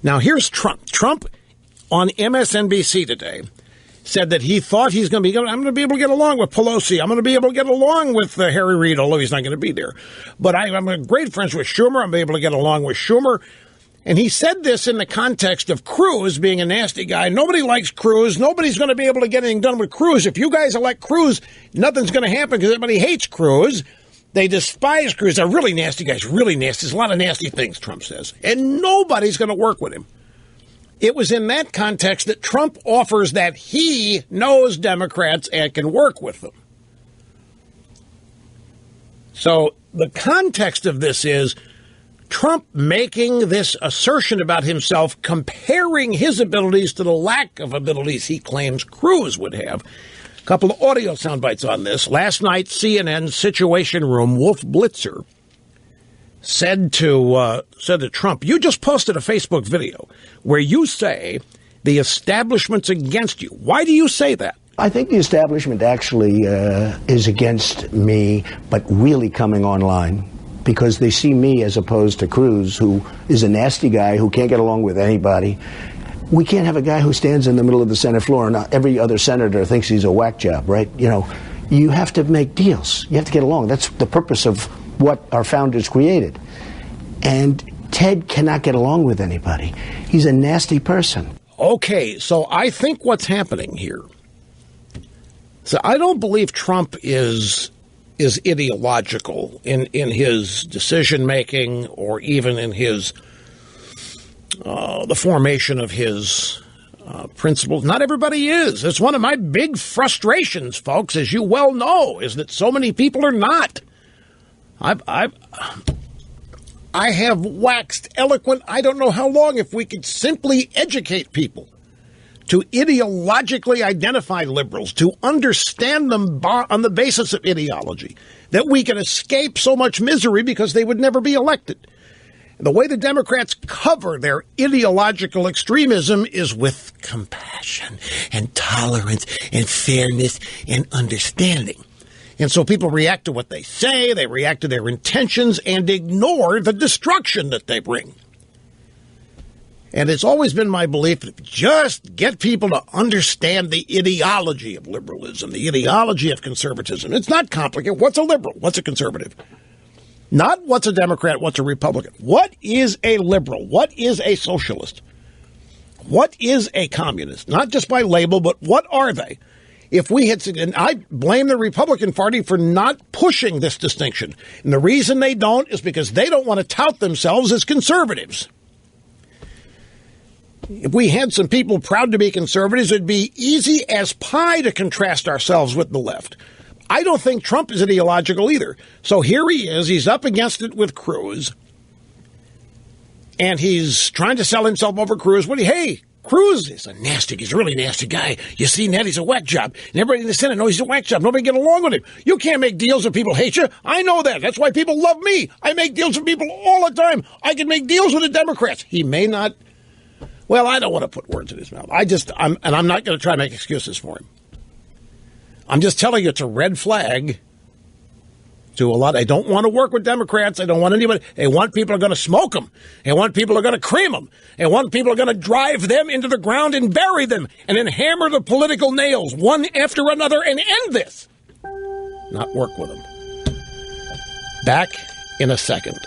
Now, here's Trump. Trump on MSNBC today said that he thought I'm going to be able to get along with Pelosi. I'm going to be able to get along with Harry Reid, although he's not going to be there. But I'm great friends with Schumer. I'm able to get along with Schumer. And he said this in the context of Cruz being a nasty guy. Nobody likes Cruz. Nobody's going to be able to get anything done with Cruz. If you guys elect Cruz, nothing's going to happen because everybody hates Cruz. They despise Cruz. They're really nasty guys, really nasty. There's a lot of nasty things, Trump says. And nobody's going to work with him. It was in that context that Trump offers that he knows Democrats and can work with them. So the context of this is Trump making this assertion about himself, comparing his abilities to the lack of abilities he claims Cruz would have. A couple of audio sound bites on this. Last night, CNN Situation Room, Wolf Blitzer said to Trump, you just posted a Facebook video where you say the establishment's against you. Why do you say that? I think the establishment actually is against me, but really coming online because they see me as opposed to Cruz, who is a nasty guy who can't get along with anybody. We can't have a guy who stands in the middle of the Senate floor and every other senator thinks he's a whack job, right? You know, you have to make deals. You have to get along. That's the purpose of what our founders created. And Ted cannot get along with anybody. He's a nasty person. Okay, so I think what's happening here. So I don't believe Trump is ideological in his decision making or even in his the formation of his principles. Not everybody is. It's one of my big frustrations, folks, as you well know, is that so many people are not. I have waxed eloquent, I don't know how long, if we could simply educate people to ideologically identify liberals, to understand them on the basis of ideology, that we can escape so much misery because they would never be elected. The way the Democrats cover their ideological extremism is with compassion and tolerance and fairness and understanding. And so people react to what they say, they react to their intentions, and ignore the destruction that they bring. And it's always been my belief that just get people to understand the ideology of liberalism, the ideology of conservatism. It's not complicated. What's a liberal? What's a conservative? Not what's a Democrat, what's a Republican. What is a liberal? What is a socialist? What is a communist? Not just by label, but what are they? If we had, and I blame the Republican Party for not pushing this distinction. And the reason they don't is because they don't want to tout themselves as conservatives. If we had some people proud to be conservatives, it'd be easy as pie to contrast ourselves with the left. I don't think Trump is ideological either. So here he is. He's up against it with Cruz. And he's trying to sell himself over Cruz. Hey, Cruz is he's a really nasty guy. You see, Ned, he's a whack job. And everybody in the Senate knows he's a whack job. Nobody can get along with him. You can't make deals with people who hate you. I know that. That's why people love me. I make deals with people all the time. I can make deals with the Democrats. He may not. Well, I don't want to put words in his mouth. I'm not going to try to make excuses for him. I'm just telling you, it's a red flag to a lot. They don't want to work with Democrats. They don't want anybody. They want people who are going to smoke them. They want people who are going to cream them. They want people who are going to drive them into the ground and bury them and then hammer the political nails one after another and end this. Not work with them. Back in a second.